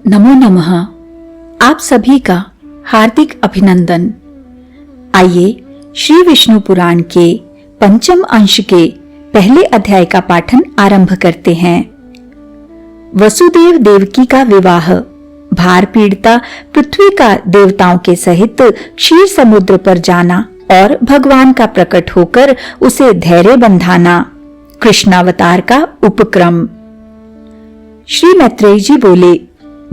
नमो नमः। आप सभी का हार्दिक अभिनंदन। आइए श्री विष्णु पुराण के पंचम अंश के पहले अध्याय का पाठन आरंभ करते हैं। वसुदेव देवकी का विवाह। भार पीड़िता पृथ्वी का देवताओं के सहित क्षीर समुद्र पर जाना और भगवान का प्रकट होकर उसे धैर्य बंधाना। कृष्णावतार का उपक्रम। श्री मैत्रेय जी बोले,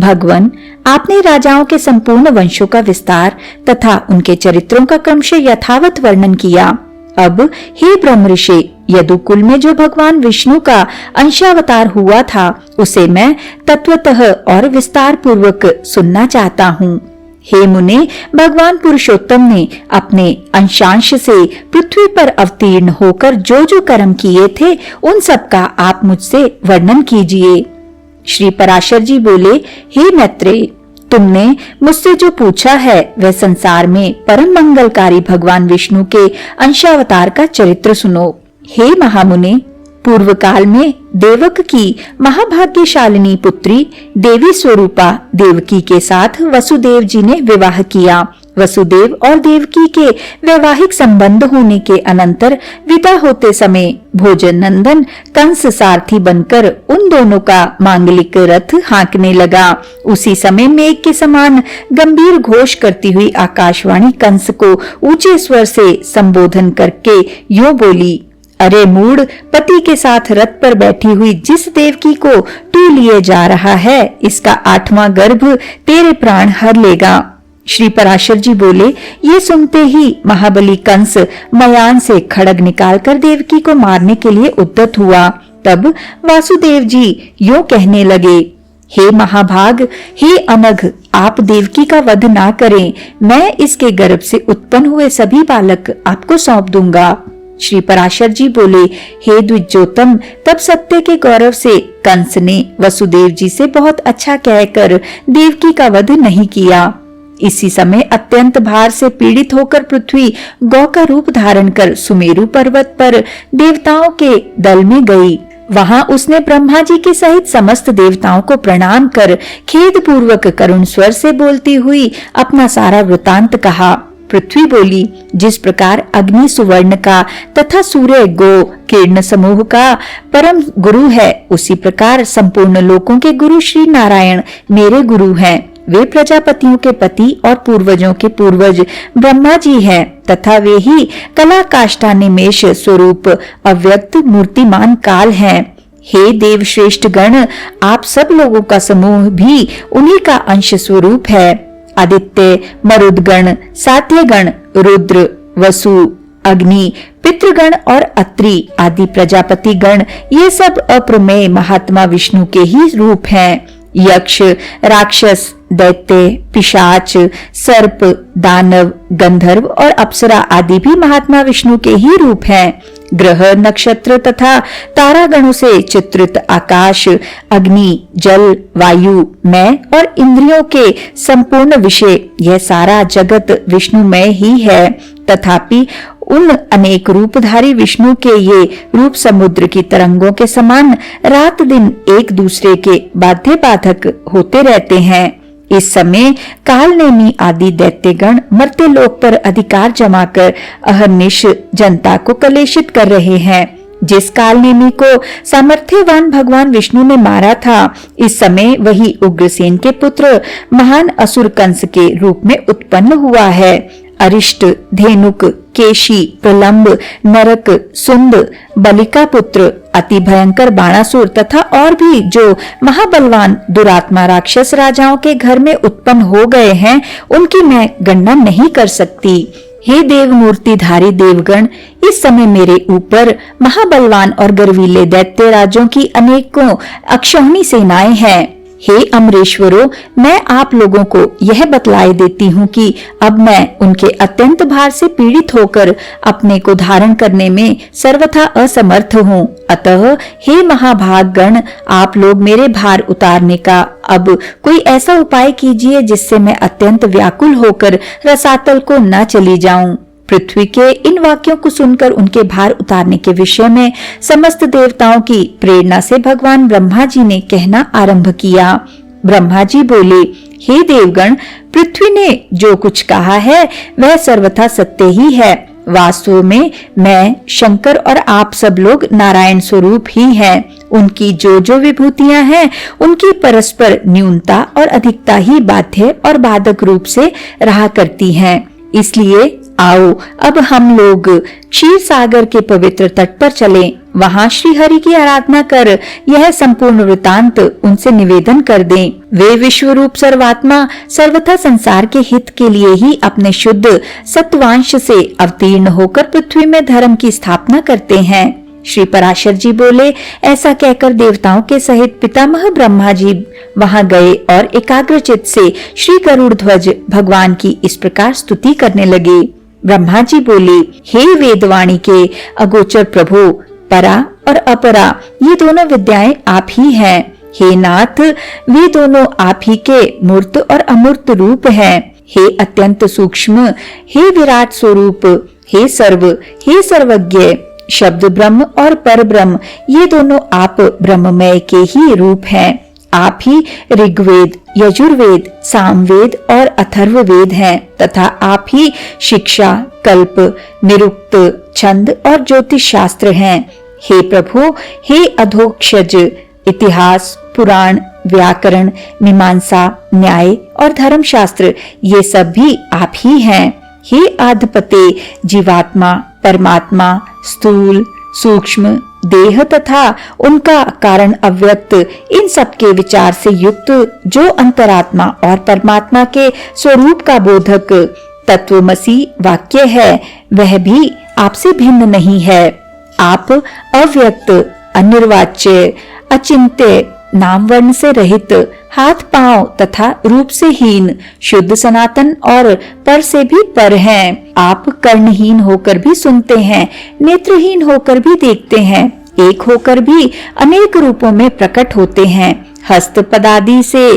भगवान, आपने राजाओं के संपूर्ण वंशों का विस्तार तथा उनके चरित्रों का क्रमशः यथावत वर्णन किया। अब हे ब्रह्मऋषि, यदुकुल में जो भगवान विष्णु का अंशावतार हुआ था उसे मैं तत्वतः और विस्तार पूर्वक सुनना चाहता हूँ। हे मुने, भगवान पुरुषोत्तम ने अपने अंशांश से पृथ्वी पर अवतीर्ण होकर जो जो कर्म किए थे उन सब का आप मुझसे वर्णन कीजिए। श्री पराशर जी बोले, हे मैत्रेय, तुमने मुझसे जो पूछा है वह संसार में परम मंगलकारी भगवान विष्णु के अंशावतार का चरित्र सुनो। हे महामुने, पूर्व काल में देवक की महाभाग्यशालिनी पुत्री देवी स्वरूपा देवकी के साथ वसुदेव जी ने विवाह किया। वसुदेव और देवकी के वैवाहिक संबंध होने के अनंतर विदा होते समय भोजन नंदन कंस सारथी बनकर उन दोनों का मांगलिक रथ हाँकने लगा। उसी समय मेघ के समान गंभीर घोष करती हुई आकाशवाणी कंस को ऊंचे स्वर से संबोधन करके यूं बोली, अरे मूढ़, पति के साथ रथ पर बैठी हुई जिस देवकी को तू लिए जा रहा है, इसका 8वां गर्भ तेरे प्राण हर लेगा। श्री पराशर जी बोले, ये सुनते ही महाबली कंस मयान से खड्ग निकालकर देवकी को मारने के लिए उद्यत हुआ। तब वासुदेव जी यूं कहने लगे, हे महाभाग, हे अनघ, आप देवकी का वध ना करें। मैं इसके गर्भ से उत्पन्न हुए सभी बालक आपको सौंप दूंगा। श्री पराशर जी बोले, हे द्विजोत्तम, तब सत्य के गौरव से कंस ने वसुदेव जी से बहुत अच्छा कहकर देवकी का वध नहीं किया। इसी समय अत्यंत भार से पीड़ित होकर पृथ्वी गौ का रूप धारण कर सुमेरु पर्वत पर देवताओं के दल में गई। वहां उसने ब्रह्मा जी के सहित समस्त देवताओं को प्रणाम कर खेद पूर्वक करुण स्वर से बोलती हुई अपना सारा वृतांत कहा। पृथ्वी बोली, जिस प्रकार अग्नि सुवर्ण का तथा सूर्य गो किरण समूह का परम गुरु है, उसी प्रकार संपूर्ण लोकों के गुरु श्री नारायण मेरे गुरु हैं। वे प्रजापतियों के पति और पूर्वजों के पूर्वज ब्रह्मा जी हैं तथा वे ही कला काष्ठा निमेष स्वरूप अव्यक्त मूर्तिमान काल हैं। हे देव श्रेष्ठ गण, आप सब लोगों का समूह भी उन्हीं का अंश स्वरूप है। आदित्य, मरुदगण, सात्यगण, रुद्र, वसु, अग्नि, पितृगण और अत्रि आदि प्रजापति गण, ये सब अप्रमेय महात्मा विष्णु के ही रूप हैं। यक्ष, राक्षस, दैत्य, पिशाच, सर्प, दानव, गंधर्व और अप्सरा आदि भी महात्मा विष्णु के ही रूप हैं। ग्रह, नक्षत्र तथा तारागणों से चित्रित आकाश, अग्नि, जल, वायु, मैं और इंद्रियों के संपूर्ण विषय, यह सारा जगत विष्णुमय ही है। तथापि उन अनेक रूपधारी विष्णु के ये रूप समुद्र की तरंगों के समान रात दिन एक दूसरे के बाध्य बाधक होते रहते हैं। इस समय कालनेमी आदि दैत्यगण मर्त्य लोक पर अधिकार जमाकर अहर्निश जनता को कलेशित कर रहे हैं। जिस कालनेमी को सामर्थ्यवान भगवान विष्णु ने मारा था, इस समय वही उग्रसेन के पुत्र महान असुर कंस के रूप में उत्पन्न हुआ है। अरिष्ट, धेनुक, केशी, प्रलंब, नरक, सुंद, बलिका पुत्र, अति भयंकर बाणासुर तथा और भी जो महाबलवान दुरात्मा राक्षस राजाओं के घर में उत्पन्न हो गए हैं, उनकी मैं गणना नहीं कर सकती। हे देव मूर्तिधारी देवगण, इस समय मेरे ऊपर महाबलवान और गर्वीले दैत्य राजों की अनेकों अक्षौहिणी सेनाएं हैं। हे अमरेश्वरों, मैं आप लोगों को यह बतलाए देती हूँ कि अब मैं उनके अत्यंत भार से पीड़ित होकर अपने को धारण करने में सर्वथा असमर्थ हूँ। अतः हे महाभाग गण, आप लोग मेरे भार उतारने का अब कोई ऐसा उपाय कीजिए जिससे मैं अत्यंत व्याकुल होकर रसातल को न चली जाऊं। पृथ्वी के इन वाक्यों को सुनकर उनके भार उतारने के विषय में समस्त देवताओं की प्रेरणा से भगवान ब्रह्मा जी ने कहना आरंभ किया। ब्रह्मा जी बोले, हे देवगण, पृथ्वी ने जो कुछ कहा है वह सर्वथा सत्य ही है। वास्तव में मैं, शंकर और आप सब लोग नारायण स्वरूप ही हैं। उनकी जो जो विभूतियां हैं उनकी परस्पर न्यूनता और अधिकता ही बाध्य और बाधक रूप से रहा करती हैं। इसलिए आओ अब हम लोग क्षीर सागर के पवित्र तट पर चलें। वहां श्री हरि की आराधना कर यह संपूर्ण वृतांत उनसे निवेदन कर दें। वे विश्व रूप सर्वात्मा सर्वथा संसार के हित के लिए ही अपने शुद्ध सत्वांश से अवतीर्ण होकर पृथ्वी में धर्म की स्थापना करते हैं। श्री पराशर जी बोले, ऐसा कहकर देवताओं के सहित पितामह ब्रह्मा जी वहां गए और एकाग्रचित्त से श्री गरुड़ ध्वज भगवान की इस प्रकार स्तुति करने लगे। ब्रह्मा जी बोले, हे वेदवाणी के अगोचर प्रभु, परा और अपरा ये दोनों विद्याएं आप ही हैं। हे नाथ, वे दोनों आप ही के मूर्त और अमूर्त रूप हैं। हे अत्यंत सूक्ष्म, हे विराट स्वरूप, हे सर्वज्ञ, शब्द ब्रह्म और पर ब्रह्म ये दोनों आप ब्रह्ममय के ही रूप हैं। आप ही ऋग्वेद, यजुर्वेद, सामवेद और अथर्ववेद हैं तथा आप ही शिक्षा, कल्प, निरुक्त, छंद और ज्योतिष शास्त्र हैं। हे प्रभु, हे अधोक्षज, इतिहास, पुराण, व्याकरण, मीमांसा, न्याय और धर्मशास्त्र ये सब भी आप ही हैं। हे आधिपते, जीवात्मा, परमात्मा, स्थूल, सूक्ष्म, देह तथा उनका कारण अव्यक्त, इन सब के विचार से युक्त जो अंतरात्मा और परमात्मा के स्वरूप का बोधक तत्वमसी वाक्य है, वह भी आपसे भिन्न नहीं है। आप अव्यक्त, अनिर्वाच्य, अचिंत्य, नाम वर्ण से रहित, हाथ पांव तथा रूप से हीन, शुद्ध सनातन और पर से भी पर हैं। आप कर्णहीन होकर भी सुनते हैं, नेत्रहीन होकर भी देखते हैं, एक होकर भी अनेक रूपों में प्रकट होते हैं, हस्त पदादि से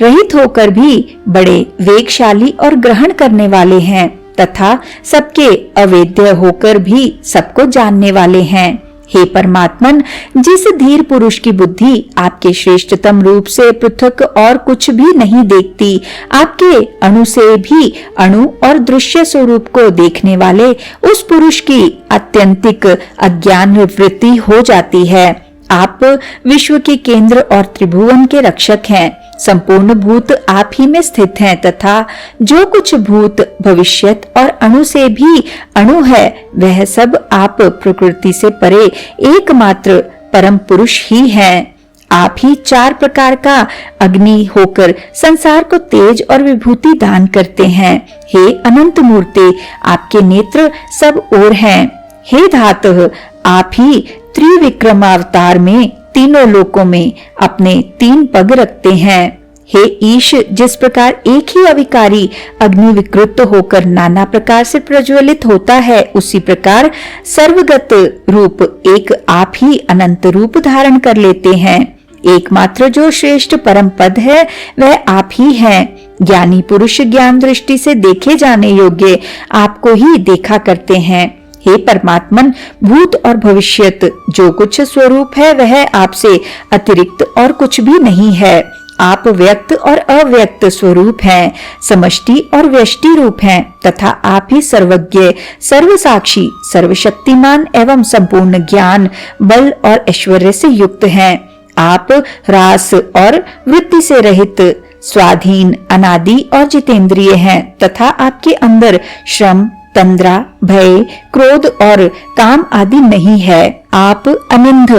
रहित होकर भी बड़े वेगशाली और ग्रहण करने वाले हैं तथा सबके अवेद्य होकर भी सबको जानने वाले हैं। हे परमात्मन, जिस धीर पुरुष की बुद्धि आपके श्रेष्ठतम रूप से पृथक और कुछ भी नहीं देखती, आपके अणु से भी अणु और दृश्य स्वरूप को देखने वाले उस पुरुष की अत्यंतिक अज्ञान वृत्ति हो जाती है। आप विश्व के केंद्र और त्रिभुवन के रक्षक हैं। संपूर्ण भूत आप ही में स्थित हैं तथा जो कुछ भूत, भविष्यत और अणु से भी अणु है, वह सब आप प्रकृति से परे एकमात्र परम पुरुष ही हैं। आप ही चार प्रकार का अग्नि होकर संसार को तेज और विभूति दान करते हैं। हे अनंत मूर्ति, आपके नेत्र सब ओर हैं। हे धातः, आप ही त्रिविक्रमावतार में तीनों लोकों में अपने 3 पग रखते हैं। हे ईश, जिस प्रकार एक ही अविकारी अग्नि विकृत होकर नाना प्रकार से प्रज्वलित होता है, उसी प्रकार सर्वगत रूप एक आप ही अनंत रूप धारण कर लेते हैं। एकमात्र जो श्रेष्ठ परम पद है वह आप ही हैं। ज्ञानी पुरुष ज्ञान दृष्टि से देखे जाने योग्य आपको ही देखा करते हैं। हे परमात्मन, भूत और भविष्यत जो कुछ स्वरूप है वह आपसे अतिरिक्त और कुछ भी नहीं है। आप व्यक्त और अव्यक्त स्वरूप हैं, समष्टि और व्यष्टि रूप हैं तथा आप ही सर्वज्ञ, सर्वसाक्षी, सर्वशक्तिमान एवं संपूर्ण ज्ञान, बल और ऐश्वर्य से युक्त हैं। आप रास और वृत्ति से रहित, स्वाधीन, अनादि और जितेंद्रिय हैं तथा आपके अंदर श्रम, तंद्रा, भय, क्रोध और काम आदि नहीं है। आप अनिंद,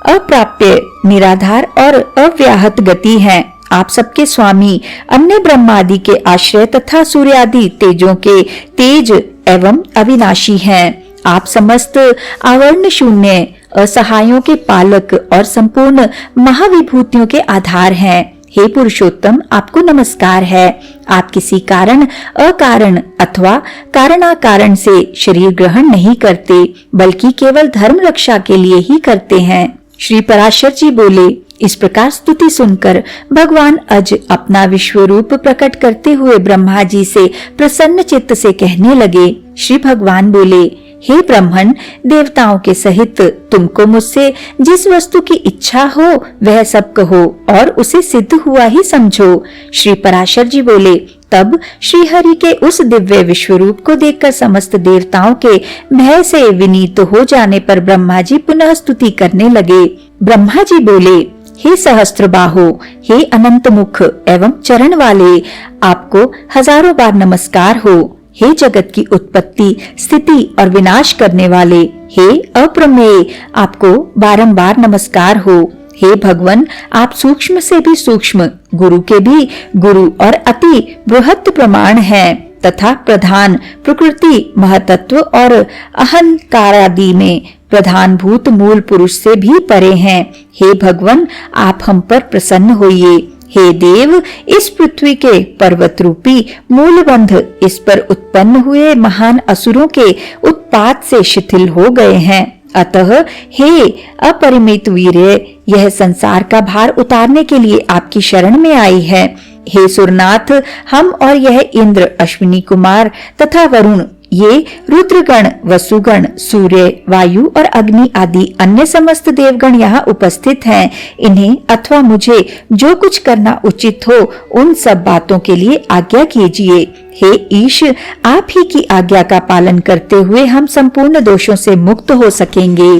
अप्राप्य, निराधार और अव्याहत गति हैं। आप सबके स्वामी, अन्य ब्रह्मादि के आश्रय तथा सूर्यादि तेजों के तेज एवं अविनाशी हैं। आप समस्त आवरण शून्य, असहायों के पालक और संपूर्ण महाविभूतियों के आधार हैं। हे पुरुषोत्तम, आपको नमस्कार है। आप किसी कारण, अकारण अथवा कारणाकारण से शरीर ग्रहण नहीं करते, बल्कि केवल धर्म रक्षा के लिए ही करते हैं। श्री पराशर जी बोले, इस प्रकार स्तुति सुनकर भगवान अज अपना विश्व रूप प्रकट करते हुए ब्रह्मा जी से प्रसन्न चित्त से कहने लगे। श्री भगवान बोले, हे ब्राह्मण, देवताओं के सहित तुमको मुझसे जिस वस्तु की इच्छा हो वह सब कहो और उसे सिद्ध हुआ ही समझो। श्री पराशर जी बोले, तब श्री हरि के उस दिव्य विश्वरूप को देखकर समस्त देवताओं के भय से विनीत हो जाने पर ब्रह्मा जी पुनः स्तुति करने लगे। ब्रह्मा जी बोले, हे सहस्त्रबाहो, हे अनंत मुख एवं चरण वाले, आपको हजारों बार नमस्कार हो। हे जगत की उत्पत्ति, स्थिति और विनाश करने वाले, हे अप्रमेय, आपको बारंबार नमस्कार हो। हे भगवान, आप सूक्ष्म से भी सूक्ष्म, गुरु के भी गुरु और अति बृहत् प्रमाण हैं तथा प्रधान, प्रकृति, महतत्व और अहंकारादि में प्रधान भूत मूल पुरुष से भी परे हैं। हे भगवान, आप हम पर प्रसन्न होइए। हे देव, इस पृथ्वी के पर्वत रूपी मूलबंध इस पर उत्पन्न हुए महान असुरों के उत्पात से शिथिल हो गए हैं। अतः हे अपरिमित वीर्य, यह संसार का भार उतारने के लिए आपकी शरण में आई है। हे सुरनाथ, हम और यह इंद्र, अश्विनी कुमार तथा वरुण, ये रुद्रगण, वसुगण, सूर्य, वायु और अग्नि आदि अन्य समस्त देवगण यहाँ उपस्थित हैं। इन्हें अथवा मुझे जो कुछ करना उचित हो उन सब बातों के लिए आज्ञा कीजिए। हे ईश, आप ही की आज्ञा का पालन करते हुए हम संपूर्ण दोषों से मुक्त हो सकेंगे।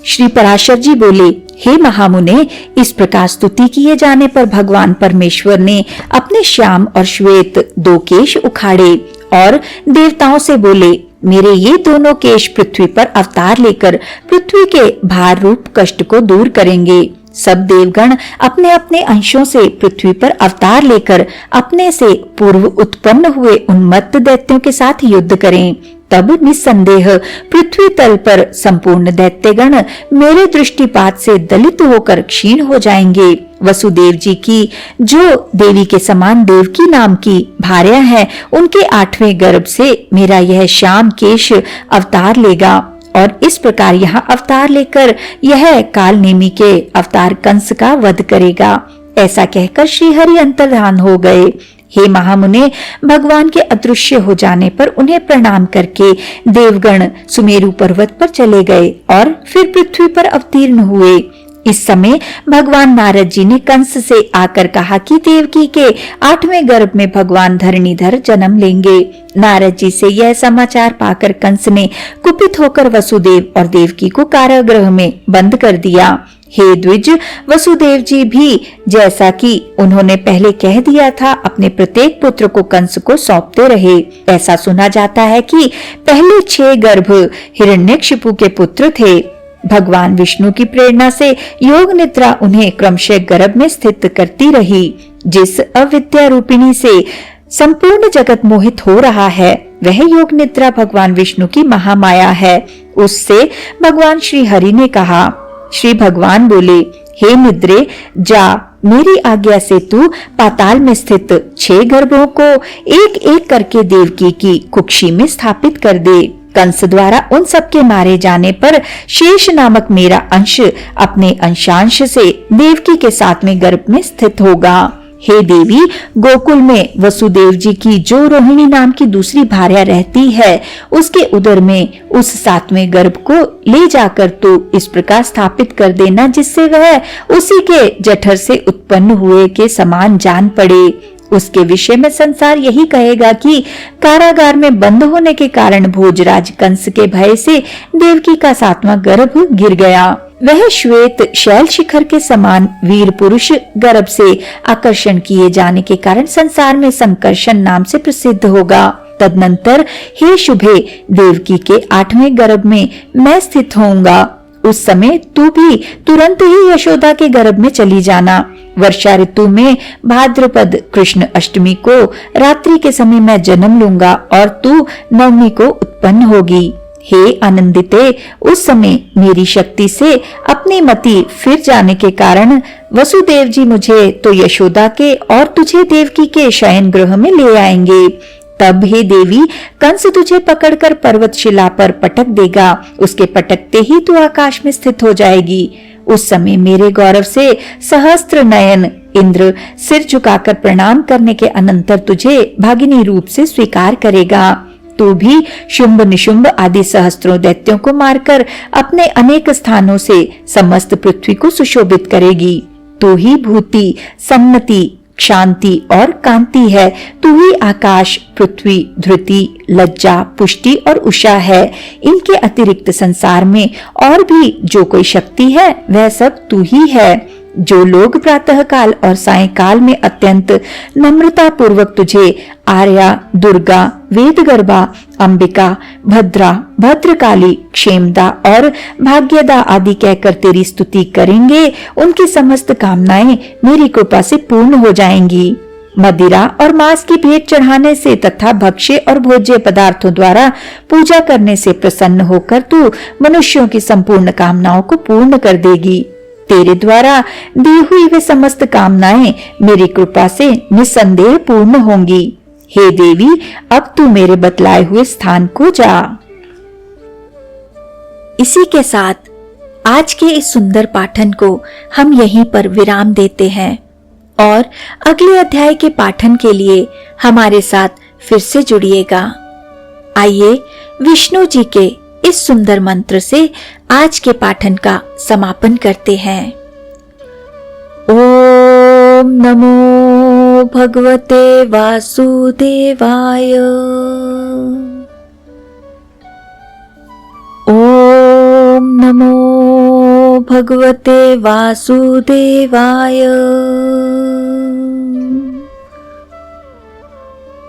श्री पराशर जी बोले, हे महामुने, इस प्रकार स्तुति किए जाने पर भगवान परमेश्वर ने अपने श्याम और श्वेत दो केश उखाड़े और देवताओं से बोले, मेरे ये दोनों केश पृथ्वी पर अवतार लेकर पृथ्वी के भार रूप कष्ट को दूर करेंगे। सब देवगण अपने अपने अंशों से पृथ्वी पर अवतार लेकर अपने से पूर्व उत्पन्न हुए उन्मत्त दैत्यों के साथ युद्ध करें। तब निस्संदेह पृथ्वी तल पर संपूर्ण दैत्यगण मेरे दृष्टिपात से दलित होकर क्षीण हो जाएंगे। वसुदेव जी की, जो देवी के समान देवकी नाम की भार्या है, उनके 8वें गर्भ से मेरा यह श्याम केश अवतार लेगा और इस प्रकार यहाँ अवतार लेकर यह काल नेमी के अवतार कंस का वध करेगा। ऐसा कहकर श्री हरि अंतर्धान हो गए। हे महामुने, भगवान के अदृश्य हो जाने पर उन्हें प्रणाम करके देवगण सुमेरु पर्वत पर चले गए और फिर पृथ्वी पर अवतीर्ण हुए। इस समय भगवान नारद जी ने कंस से आकर कहा कि देवकी के 8वें गर्भ में भगवान धरणीधर जन्म लेंगे। नारद जी से यह समाचार पाकर कंस ने कुपित होकर वसुदेव और देवकी को कारागृह में बंद कर दिया। हे द्विज, वसुदेव जी भी जैसा कि उन्होंने पहले कह दिया था, अपने प्रत्येक पुत्र को कंस को सौंपते रहे। ऐसा सुना जाता है कि पहले 6 गर्भ हिरण्यकशिपु के पुत्र थे। भगवान विष्णु की प्रेरणा से योग निद्रा उन्हें क्रमशः गर्भ में स्थित करती रही। जिस अविद्या रूपिणी से संपूर्ण जगत मोहित हो रहा है, वह योग निद्रा भगवान विष्णु की महामाया है। उससे भगवान श्री हरि ने कहा। श्री भगवान बोले, हे निद्रे, जा, मेरी आज्ञा से तू पाताल में स्थित 6 गर्भों को एक एक करके देवकी की कुक्षी में स्थापित कर दे। कंस द्वारा उन सब के मारे जाने पर शेष नामक मेरा अंश अपने अंशांश से देवकी के 7वें गर्भ में स्थित होगा। हे देवी, गोकुल में वसुदेव जी की जो रोहिणी नाम की दूसरी भार्या रहती है, उसके उदर में उस 7वें गर्भ को ले जाकर तो इस प्रकार स्थापित कर देना जिससे वह उसी के जठर से उत्पन्न हुए के समान जान पड़े। उसके विषय में संसार यही कहेगा कि कारागार में बंद होने के कारण भोजराज कंस के भय से देवकी का 7वां गर्भ गिर गया। वह श्वेत शैल शिखर के समान वीर पुरुष गर्भ से आकर्षण किए जाने के कारण संसार में संकर्षण नाम से प्रसिद्ध होगा। तदनंतर हे शुभे, देवकी के 8वें गर्भ में मैं स्थित होऊंगा। उस समय तू भी तुरंत ही यशोदा के गर्भ में चली जाना। वर्षा ऋतु में भाद्रपद कृष्ण अष्टमी को रात्रि के समय मैं जन्म लूंगा और तू नवमी को उत्पन्न होगी। हे आनंदिते, उस समय मेरी शक्ति से अपनी मति फिर जाने के कारण वसुदेव जी मुझे तो यशोदा के और तुझे देवकी के शयन गृह में ले आएंगे। तब हे देवी, कंस तुझे पकड़कर पर्वत शिला पर पटक देगा। उसके पटकते ही तू आकाश में स्थित हो जाएगी। उस समय मेरे गौरव से सहस्त्र नयन इंद्र सिर झुकाकर प्रणाम करने के अनंतर तुझे भागिनी रूप से स्वीकार करेगा। तू भी शुंभ निशुंभ आदि सहस्त्रों दैत्यों को मारकर अपने अनेक स्थानों से समस्त पृथ्वी को सुशोभित करेगी। तू ही भूति, सम्मति, शांति और कांति है। तू ही आकाश, पृथ्वी, धृति, लज्जा, पुष्टि और उषा है। इनके अतिरिक्त संसार में और भी जो कोई शक्ति है वह सब तू ही है। जो लोग प्रातः काल और सायंकाल में अत्यंत नम्रता पूर्वक तुझे आर्या, दुर्गा, वेदगर्भा, अंबिका, भद्रा, भद्रकाली, क्षेमदा और भाग्यदा आदि कहकर तेरी स्तुति करेंगे, उनकी समस्त कामनाएं मेरी कृपा से पूर्ण हो जाएंगी। मदिरा और मांस की भेंट चढ़ाने से तथा भक्ष्य और भोज्य पदार्थों द्वारा पूजा करने से प्रसन्न होकर तू मनुष्यों की संपूर्ण कामनाओं को पूर्ण कर देगी। तेरे द्वारा दी हुई वे समस्त कामनाएं मेरी कृपा से निसंदेह पूर्ण होंगी। हे देवी, अब तू मेरे बतलाए हुए स्थान को जा। इसी के साथ आज के इस सुंदर पाठन को हम यहीं पर विराम देते हैं और अगले अध्याय के पाठन के लिए हमारे साथ फिर से जुड़िएगा। आइए विष्णु जी के इस सुंदर मंत्र से आज के पाठन का समापन करते हैं। ओम नमो भगवते वासुदेवाय। ओम नमो भगवते वासुदेवाय।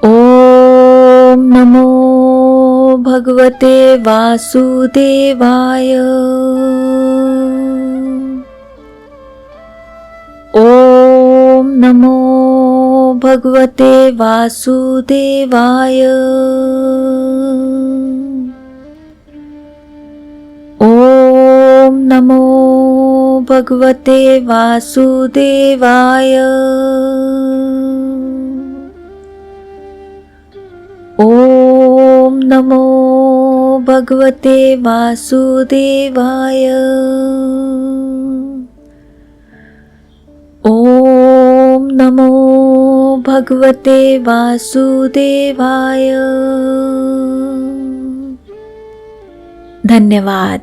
ओम नमो भगवते वासुदेवाय। ओम नमो भगवते वासुदेवाय। ओम नमो भगवते वासुदेवाय। ओम नमो भगवते वासुदेवाय। ओम नमो भगवते वासुदेवाय। धन्यवाद।